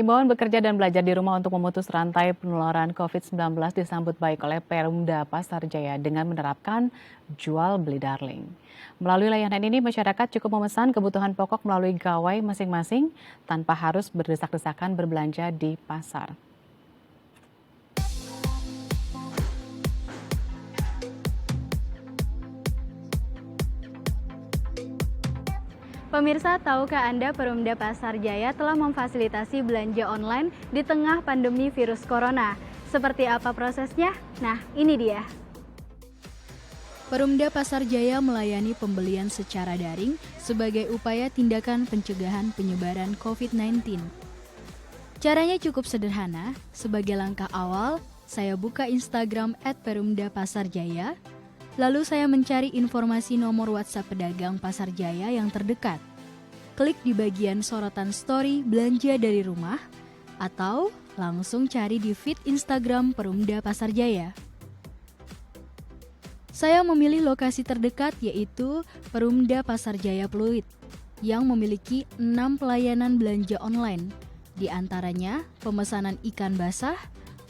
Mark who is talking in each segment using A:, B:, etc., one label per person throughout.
A: Imbauan bekerja dan belajar di rumah untuk memutus rantai penularan COVID-19 disambut baik oleh Perumda Pasar Jaya dengan menerapkan jual beli darling. Melalui layanan ini, masyarakat cukup memesan kebutuhan pokok melalui gawai masing-masing tanpa harus berdesak-desakan berbelanja di pasar.
B: Pemirsa, tahukah Anda Perumda Pasar Jaya telah memfasilitasi belanja online di tengah pandemi virus corona? Seperti apa prosesnya? Nah, ini dia.
C: Perumda Pasar Jaya melayani pembelian secara daring sebagai upaya tindakan pencegahan penyebaran COVID-19. Caranya cukup sederhana. Sebagai langkah awal, saya buka Instagram @perumda_pasarjaya. Lalu saya mencari informasi nomor WhatsApp pedagang Pasar Jaya yang terdekat. Klik di bagian sorotan story belanja dari rumah atau langsung cari di feed Instagram Perumda Pasar Jaya. Saya memilih lokasi terdekat yaitu Perumda Pasar Jaya Pluit yang memiliki 6 pelayanan belanja online. Di antaranya pemesanan ikan basah,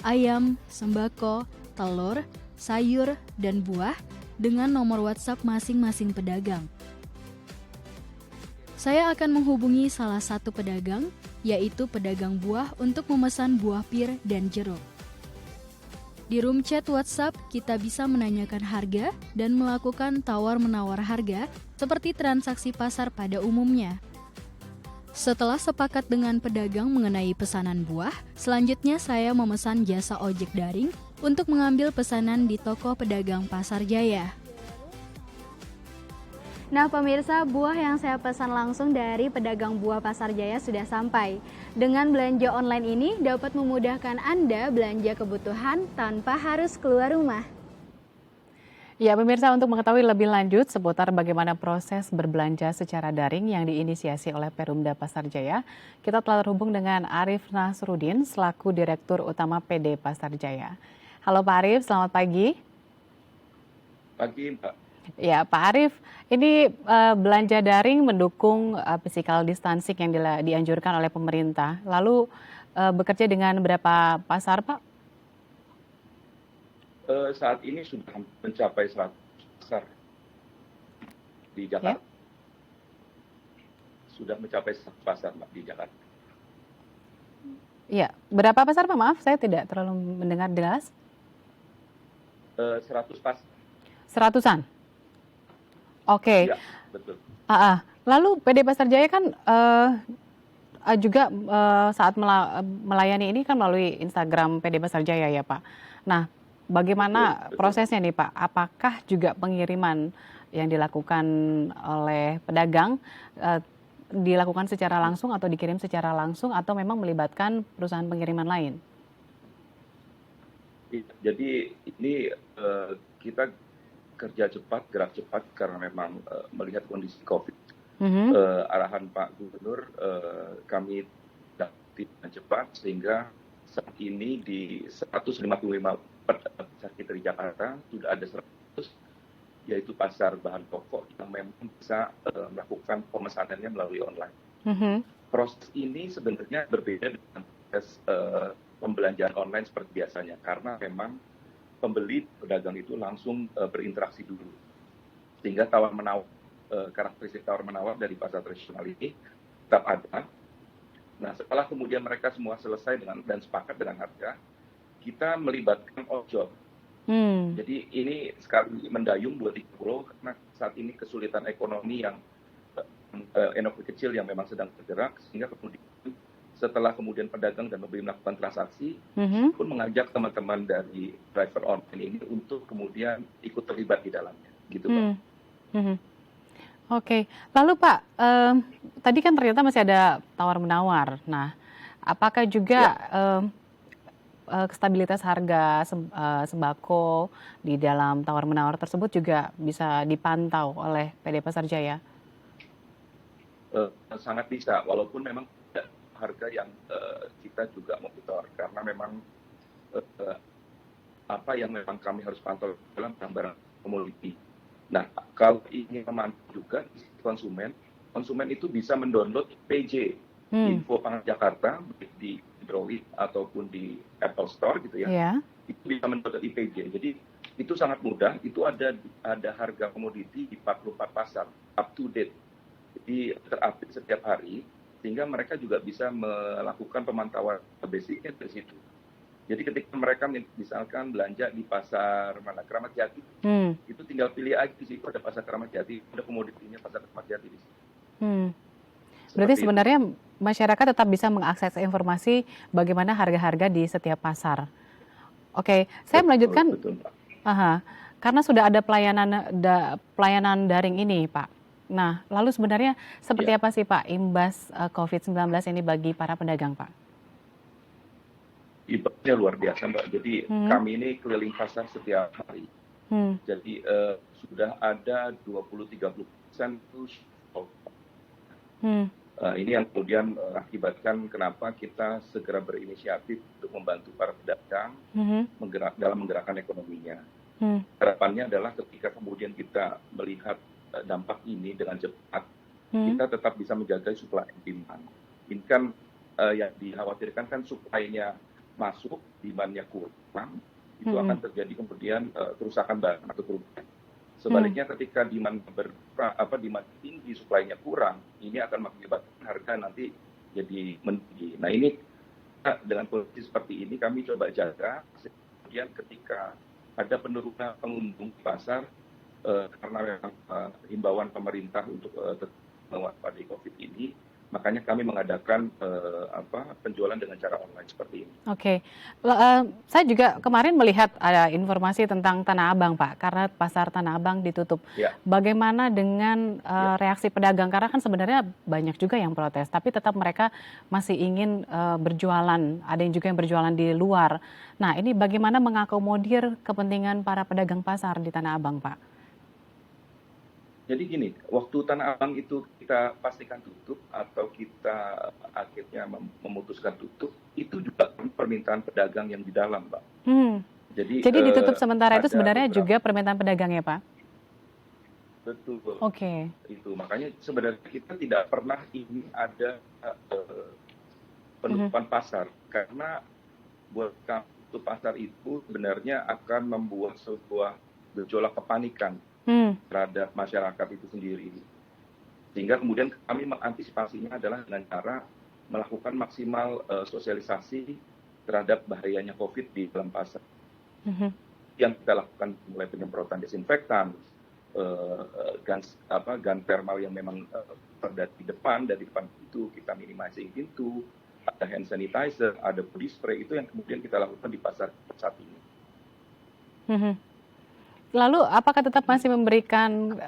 C: ayam, sembako, telur, sayur, dan buah dengan nomor WhatsApp masing-masing pedagang. Saya akan menghubungi salah satu pedagang, yaitu pedagang buah untuk memesan buah pir dan jeruk. Di room chat WhatsApp, kita bisa menanyakan harga dan melakukan tawar-menawar harga seperti transaksi pasar pada umumnya. Setelah sepakat dengan pedagang mengenai pesanan buah, selanjutnya saya memesan jasa ojek daring untuk mengambil pesanan di toko pedagang Pasar Jaya.
B: Nah, pemirsa, buah yang saya pesan langsung dari pedagang buah Pasar Jaya sudah sampai. Dengan belanja online ini dapat memudahkan Anda belanja kebutuhan tanpa harus keluar rumah.
A: Ya, pemirsa, untuk mengetahui lebih lanjut seputar bagaimana proses berbelanja secara daring yang diinisiasi oleh Perumda Pasar Jaya, kita telah terhubung dengan Arif Nasruddin selaku Direktur Utama PD Pasar Jaya. Halo Pak Arif, selamat pagi.
D: Pagi, Mbak.
A: Ya, Pak Arif, ini belanja daring mendukung physical distancing yang dianjurkan oleh pemerintah. Lalu bekerja dengan berapa pasar, Pak?
D: Saat ini sudah mencapai 100 pasar di Jakarta.
A: Ya.
D: Sudah mencapai 100 pasar, Mbak, di Jakarta.
A: Iya, berapa pasar, Pak? Maaf, saya tidak terlalu mendengar jelas.
D: 100 pasar.
A: Seratusan? Oke.
D: Ya, betul.
A: Lalu PD Pasar Jaya kan juga saat melayani ini kan melalui Instagram PD Pasar Jaya ya, Pak. Nah, bagaimana
D: Betul.
A: prosesnya nih, Pak? Apakah juga pengiriman yang dilakukan oleh pedagang dilakukan secara langsung atau dikirim secara langsung atau memang melibatkan perusahaan pengiriman lain?
D: Jadi ini kita kerja cepat, gerak cepat karena memang melihat kondisi COVID. Arahan Pak Gubernur, kami dengan cepat sehingga saat ini di 155 pasar kita di Jakarta sudah ada 100, yaitu pasar bahan pokok yang memang bisa melakukan pemesanannya melalui online. Proses ini sebenarnya berbeda dengan proses pembelanjaan online seperti biasanya karena memang pembeli pedagang itu langsung berinteraksi dulu, sehingga tawar-menawar, karakteristik tawar-menawar dari pasar tradisional ini tetap ada. Nah, setelah kemudian mereka semua selesai dan sepakat dengan harga, kita melibatkan ojol. Jadi ini sekali mendayung 2-3 karena saat ini kesulitan ekonomi yang ekonomi kecil yang memang sedang bergerak, sehingga kemudian setelah kemudian pedagang dan pembeli melakukan transaksi, pun mengajak teman-teman dari driver online ini untuk kemudian ikut terlibat di dalamnya, gitu Pak.
A: Oke, lalu Pak, tadi kan ternyata masih ada tawar-menawar. Nah, apakah juga stabilitas harga sembako di dalam tawar-menawar tersebut juga bisa dipantau oleh PD Pasar Jaya?
D: Sangat bisa, walaupun memang harga yang kita juga monitor karena memang apa yang memang kami harus pantau dalam barang-barang komoditi. Nah, kalau ingin memantau juga konsumen itu bisa mendownload PJ. Info Pangan Jakarta, baik di Android ataupun di Apple Store gitu ya,
A: Iya.
D: itu bisa mendownload IPJ. Jadi itu sangat mudah, itu ada harga komoditi di 44 pasar, up to date. Jadi terupdate setiap hari, sehingga mereka juga bisa melakukan pemantauan basicnya dari situ. Jadi ketika mereka misalkan belanja di pasar mana, Keramat Jati, itu tinggal pilih aja di situ ada pasar Keramat Jati, ada komoditinya pasar Keramat Jati di situ.
A: Berarti
D: Seperti
A: sebenarnya masyarakat tetap bisa mengakses informasi bagaimana harga-harga di setiap pasar. Oke, saya melanjutkan.
D: Betul, Pak.
A: Karena sudah ada pelayanan daring ini, Pak. Nah, lalu sebenarnya seperti apa sih, Pak, imbas COVID-19 ini bagi para pedagang, Pak?
D: Imbasnya luar biasa, Mbak. Jadi kami ini keliling pasar setiap hari. Jadi sudah ada 20-30% itu sold. Ini yang kemudian akibatkan kenapa kita segera berinisiatif untuk membantu para pedagang dalam menggerakkan ekonominya. Harapannya adalah ketika kemudian kita melihat dampak ini dengan cepat, kita tetap bisa menjaga supply and demand. Ini kan yang dikhawatirkan kan supply-nya masuk, demand-nya kurang, itu akan terjadi kemudian kerusakan barang atau kerugian. Sebaliknya ketika demand tinggi, supply-nya kurang, ini akan mengakibatkan harga nanti jadi meninggi. Nah ini dengan kondisi seperti ini kami coba jaga, kemudian ketika ada penurunan pengunjung di pasar karena memang himbauan pemerintah untuk mewaspadai COVID ini, makanya kami mengadakan penjualan dengan cara online seperti ini.
A: Oke, saya juga kemarin melihat ada informasi tentang Tanah Abang, Pak, karena pasar Tanah Abang ditutup.
D: Ya.
A: Bagaimana dengan reaksi pedagang? Karena kan sebenarnya banyak juga yang protes, tapi tetap mereka masih ingin berjualan. Ada yang juga yang berjualan di luar. Nah, ini bagaimana mengakomodir kepentingan para pedagang pasar di Tanah Abang, Pak?
D: Jadi gini, waktu Tanah Abang itu kita pastikan tutup atau kita akhirnya memutuskan tutup, itu juga permintaan pedagang yang di dalam, Pak.
A: Jadi ditutup sementara itu sebenarnya juga permintaan pedagang ya, Pak?
D: Betul.
A: Oke.
D: Itu makanya sebenarnya kita tidak pernah ingin ada penutupan pasar, karena buat kami tutup pasar itu sebenarnya akan membuat sebuah gejolak kepanikan terhadap masyarakat itu sendiri. Sehingga kemudian kami mengantisipasinya adalah dengan cara melakukan maksimal sosialisasi terhadap bahayanya COVID di dalam pasar. Yang kita lakukan mulai penyemprotan desinfektan, gun thermal yang memang berada di depan, dari depan pintu kita minimizing pintu, ada hand sanitizer, ada body spray, itu yang kemudian kita lakukan di pasar saat ini.
A: Lalu apakah tetap masih memberikan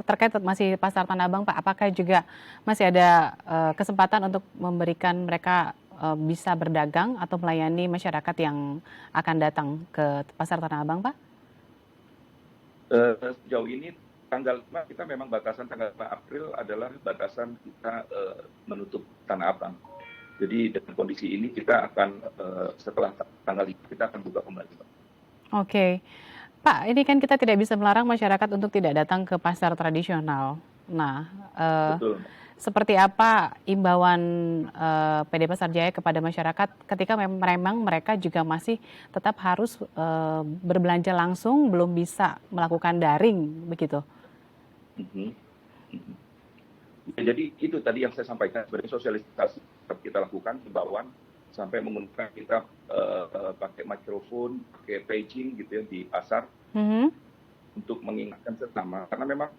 A: terkait masih pasar Tanah Abang, Pak? Apakah juga masih ada kesempatan untuk memberikan mereka bisa berdagang atau melayani masyarakat yang akan datang ke pasar Tanah Abang, Pak?
D: Sejauh ini tanggal 5 kita memang batasan tanggal 5 April adalah batasan kita menutup Tanah Abang. Jadi dengan kondisi ini kita akan setelah tanggal 5 kita akan buka kembali, Pak.
A: Oke. Pak, ini kan kita tidak bisa melarang masyarakat untuk tidak datang ke pasar tradisional. Nah,
D: Betul.
A: seperti apa imbauan PD Pasar Jaya kepada masyarakat ketika memang mereka juga masih tetap harus berbelanja langsung, belum bisa melakukan daring, begitu?
D: Ya, jadi itu tadi yang saya sampaikan, sebenarnya sosialisasi kita lakukan, himbauan, sampai menggunakan kita pakai mikrofon, pakai paging gitu ya di pasar untuk mengingatkan sesama. Karena memang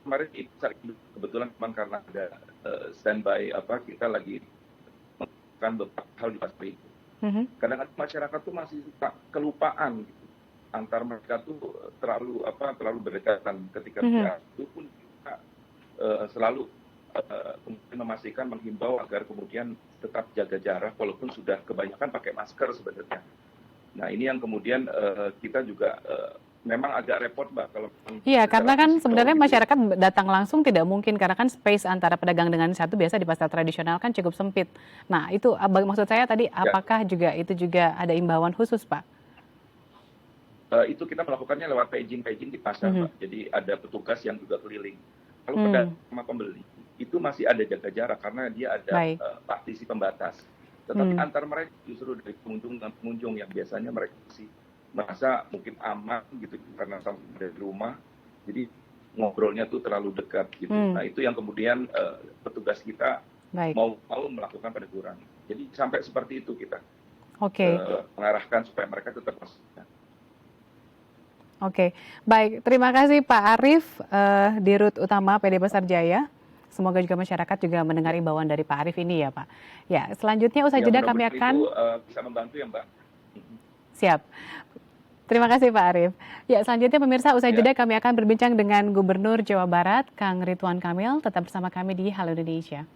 D: kemarin kebetulan memang karena ada standby kita lagi melakukan beberapa hal di pasar itu. Kadang-kadang masyarakat tuh masih suka kelupaan gitu. Antar mereka tuh terlalu berdekatan ketika itu pun kita selalu kemudian memastikan, menghimbau agar kemudian tetap jaga jarak walaupun sudah kebanyakan pakai masker sebenarnya. Nah ini yang kemudian kita juga memang agak repot, Mbak, kalau
A: iya, karena kan sebenarnya masyarakat datang langsung tidak mungkin, karena kan space antara pedagang dengan satu biasa di pasar tradisional kan cukup sempit. Nah itu maksud saya tadi, apakah juga itu juga ada imbauan khusus, Pak?
D: Itu kita melakukannya lewat paging di pasar, Pak. Jadi ada petugas yang juga keliling. Kalau pedagang sama pembeli itu masih ada jaga jarak karena dia ada
A: Baik.
D: partisi pembatas. Tetapi antar mereka justru dari pengunjung dan pengunjung yang biasanya mereka masih merasa mungkin aman gitu karena sama dari rumah, jadi ngobrolnya tuh terlalu dekat gitu. Nah itu yang kemudian petugas kita
A: Baik.
D: mau melakukan peneguran. Jadi sampai seperti itu kita
A: Oke.
D: mengarahkan supaya mereka tetap waspada.
A: Oke, baik. Terima kasih Pak Arief, Dirut Utama PD Pasar Jaya. Semoga juga masyarakat juga mendengar imbauan dari Pak Arief ini ya Pak. Ya, selanjutnya usai jeda kami akan
D: itu bisa membantu ya Mbak.
A: siap. Terima kasih Pak Arief. Ya, selanjutnya pemirsa usai jeda kami akan berbincang dengan Gubernur Jawa Barat, Kang Ridwan Kamil. Tetap bersama kami di Halo Indonesia.